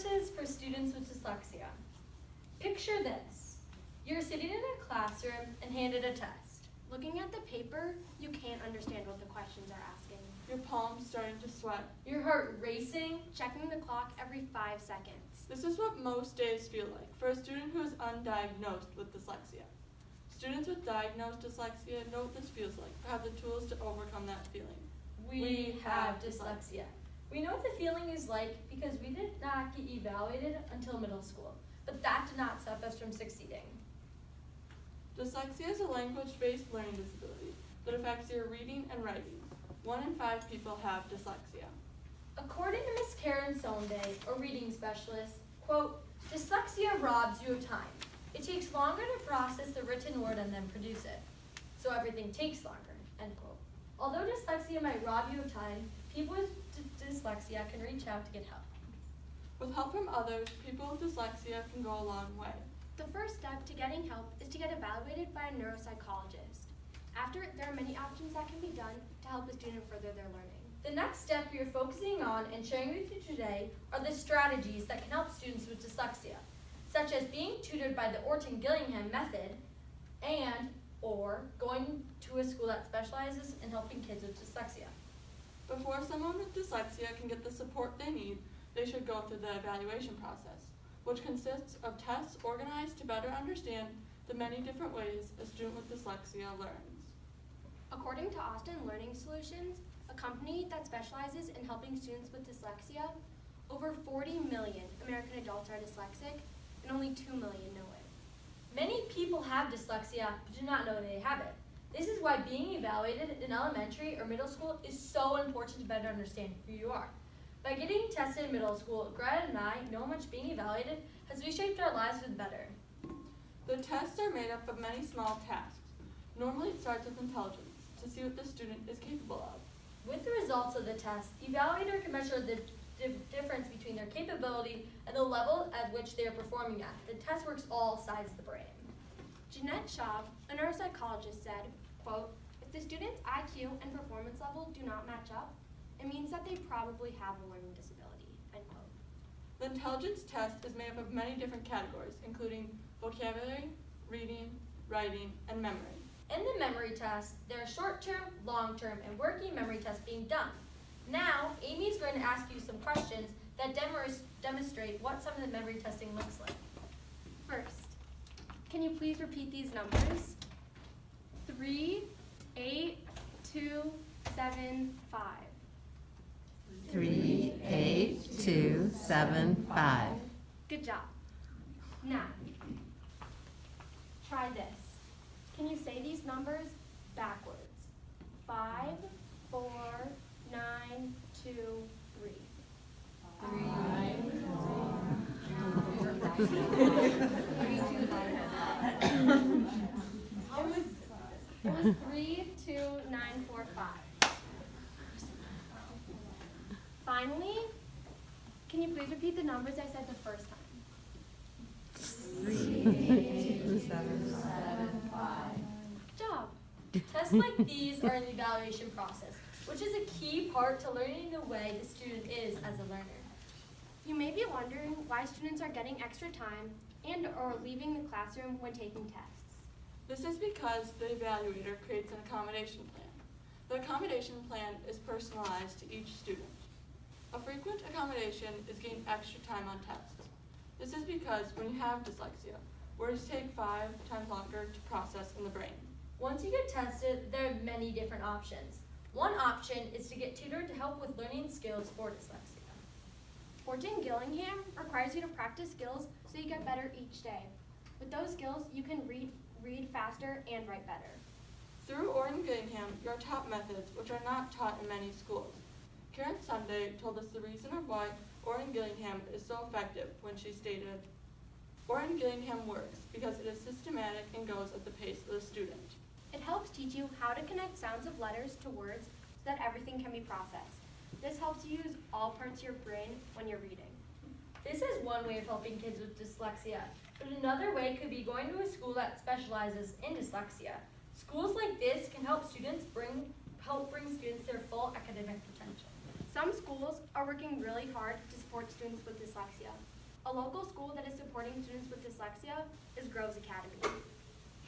Resources for students with dyslexia. Picture this. You're sitting in a classroom and handed a test. Looking at the paper, you can't understand what the questions are asking. Your palms starting to sweat. Your heart racing. Checking the clock every 5 seconds. This is what most days feel like for a student who is undiagnosed with dyslexia. Students with diagnosed dyslexia know what this feels like, but have the tools to overcome that feeling. We have dyslexia. We know what the feeling is like because we did not get evaluated until middle school, but that did not stop us from succeeding. Dyslexia is a language-based learning disability that affects your reading and writing. 1 in 5 people have dyslexia. According to Ms. Karen Sonday, a reading specialist, quote, dyslexia robs you of time. It takes longer to process the written word and then produce it. So everything takes longer, end quote. Although dyslexia might rob you of time, people with dyslexia can reach out to get help. With help from others, people with dyslexia can go a long way. The first step to getting help is to get evaluated by a neuropsychologist. After, there are many options that can be done to help a student further their learning. The next step we are focusing on and sharing with you today are the strategies that can help students with dyslexia, such as being tutored by the Orton-Gillingham method or going to a school that specializes in helping kids with dyslexia. Before someone with dyslexia can get the support they need, they should go through the evaluation process, which consists of tests organized to better understand the many different ways a student with dyslexia learns. According to Austin Learning Solutions, a company that specializes in helping students with dyslexia, over 40 million American adults are dyslexic, and only 2 million know it. Many people have dyslexia but do not know they have it. This is why being evaluated in elementary or middle school is so important to better understand who you are. By getting tested in middle school, Greta and I know how much being evaluated has reshaped our lives for the better. The tests are made up of many small tasks. Normally it starts with intelligence, to see what the student is capable of. With the results of the test, the evaluator can measure the difference between their capability and the level at which they are performing at. The test works all sides of the brain. Jeanette Schaub, a neuropsychologist, said, quote, if the student's IQ and performance level do not match up, it means that they probably have a learning disability, end quote. The intelligence test is made up of many different categories, including vocabulary, reading, writing, and memory. In the memory test, there are short-term, long-term, and working memory tests being done. Now, Amy is going to ask you some questions that demonstrate what some of the memory testing looks like. First, can you please repeat these numbers? 3, 8, 2, 7, 5. 3, 8, 2, 7, 5. Good job. Now, try this. Can you say these numbers backwards? 5, 4, 9, 2, 3. It was 3, 2, 9, 4, 5. Finally, can you please repeat the numbers I said the first time? 3, 8, 2, 7, 5. Good job. Tests like these are an evaluation process, which is a key part to learning the way the student is as a learner. You may be wondering why students are getting extra time and or leaving the classroom when taking tests. This is because the evaluator creates an accommodation plan. The accommodation plan is personalized to each student. A frequent accommodation is getting extra time on tests. This is because when you have dyslexia, words take 5 times longer to process in the brain. Once you get tested, there are many different options. One option is to get tutored to help with learning skills for dyslexia. Orton-Gillingham requires you to practice skills so you get better each day. With those skills, you can read faster and write better. Through Orton-Gillingham, you are taught methods which are not taught in many schools. Karen Sunday told us the reason of why Orton-Gillingham is so effective when she stated, Orton-Gillingham works because it is systematic and goes at the pace of the student. It helps teach you how to connect sounds of letters to words so that everything can be processed. This helps you use all parts of your brain when you're reading. This is one way of helping kids with dyslexia, but another way could be going to a school that specializes in dyslexia. Schools like this can help bring students their full academic potential. Some schools are working really hard to support students with dyslexia. A local school that is supporting students with dyslexia is Groves Academy.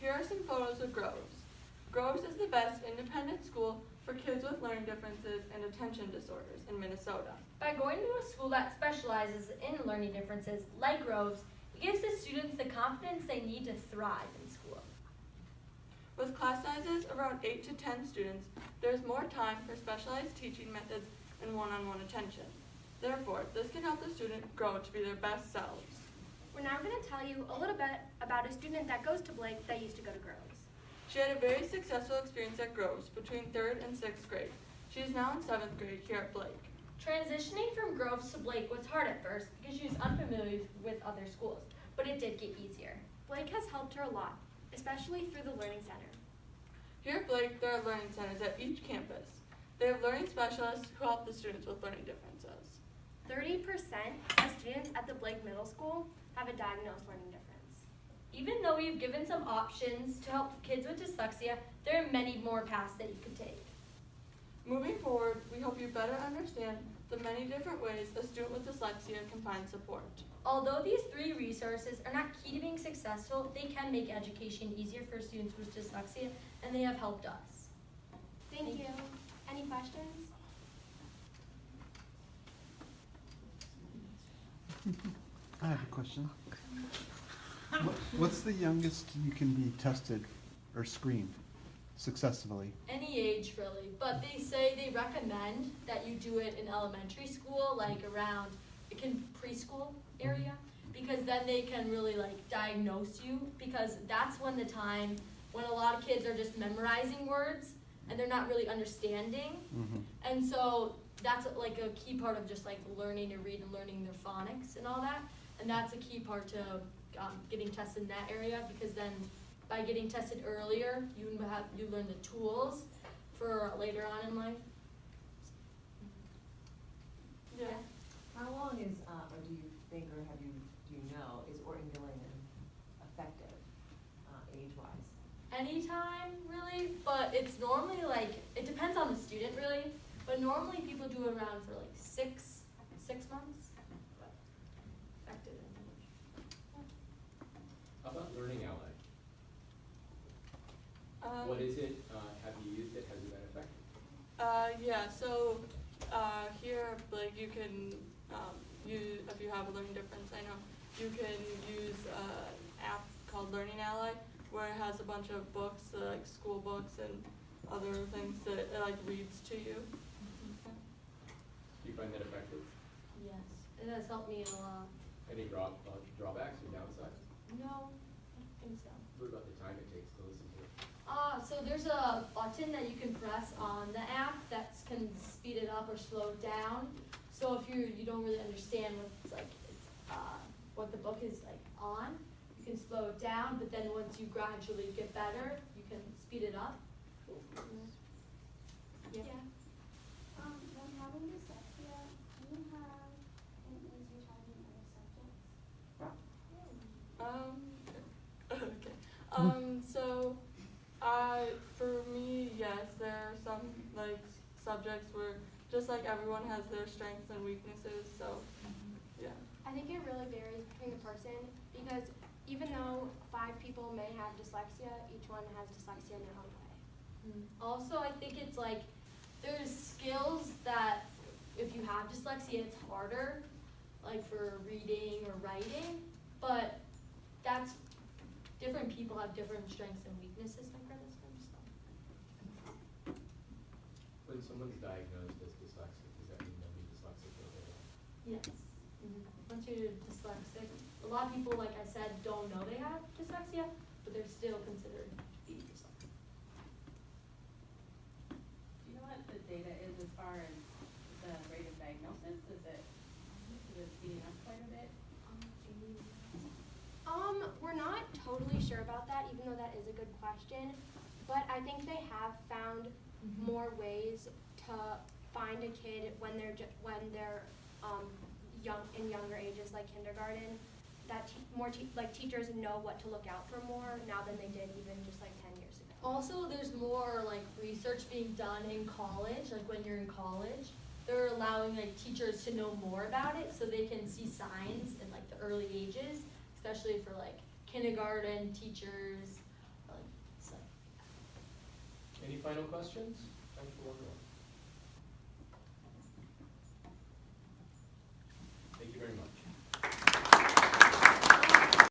Here are some photos of Groves. Groves is the best independent school for kids with learning differences and attention disorders in Minnesota. By going to a school that specializes in learning differences, like Groves, it gives the students the confidence they need to thrive in school. With class sizes around 8 to 10 students, there is more time for specialized teaching methods and one-on-one attention. Therefore, this can help the student grow to be their best selves. We're now going to tell you a little bit about a student that goes to Blake that used to go to Groves. She had a very successful experience at Groves between 3rd and 6th grade. She is now in 7th grade here at Blake. Transitioning from Groves to Blake was hard at first because she was unfamiliar with other schools, but it did get easier. Blake has helped her a lot, especially through the Learning Center. Here at Blake, there are learning centers at each campus. They have learning specialists who help the students with learning differences. 30% of students at the Blake Middle School have a diagnosed learning difference. Even though we've given some options to help kids with dyslexia, there are many more paths that you could take. Moving forward, we hope you better understand the many different ways a student with dyslexia can find support. Although these 3 resources are not key to being successful, they can make education easier for students with dyslexia, and they have helped us. Thank you. Any questions? I have a question. What's the youngest you can be tested or screened successfully? Any age really, but they say they recommend that you do it in elementary school, like around, it can preschool area, because then they can really like diagnose you, because that's when the time when a lot of kids are just memorizing words and they're not really understanding. And so that's like a key part of just like learning to read and learning their phonics and all that. And that's a key part to getting tested in that area, because then by getting tested earlier, you learn the tools for later on in life. Yeah. How long is, or do you think, or do you know, is orton-gillingham effective, age-wise? Anytime, really, but it's normally like, it depends on the student, really, but normally people do it around for like six months. But effective in English. How about Learning Ally? What is it? Have you used it? Has it been effective? Yeah, so here, like, you can use, if you have a learning difference, I know, you can use an app called Learning Ally, where it has a bunch of books, like school books and other things that it like reads to you. Do you find that effective? Yes, it has helped me a lot. Any drawbacks or downsides? No, I don't think so. What about the time it takes to listen to it? So there's a button that you can press on the app that can speed it up or slow it down. So if you don't really understand what the book is like on, you can slow it down, but then once you gradually get better, you can speed it up. Yeah. When having dyslexia, do you have an easier time in other subjects? Okay. So, for me, yes, there are some like subjects where just like everyone has their strengths and weaknesses. So, yeah. I think it really varies between the person, because even though 5 people may have dyslexia, each one has dyslexia in their own way. Also, I think it's like there's skills that if you have dyslexia, it's harder, like for reading or writing, but that's different people have different strengths and weaknesses like for this one. So. When someone's diagnosed as dyslexic, does that mean they'll be dyslexic for their life? Yes. Once you're dyslexic, a lot of people, like I said, don't know they have dyslexia, but they're still considered to be dyslexic. Do you know what the data is as far as the rate of diagnosis? Is it speeding up quite a bit? We're not totally sure about that, even though that is a good question. But I think they have found more ways to find a kid when they're in younger ages, like kindergarten. That teachers know what to look out for more now than they did even just like 10 years ago. Also, there's more like research being done in college, like when you're in college. they're allowing like teachers to know more about it so they can see signs in like the early ages, especially for like kindergarten teachers, like, so. Any final questions? Time for one more.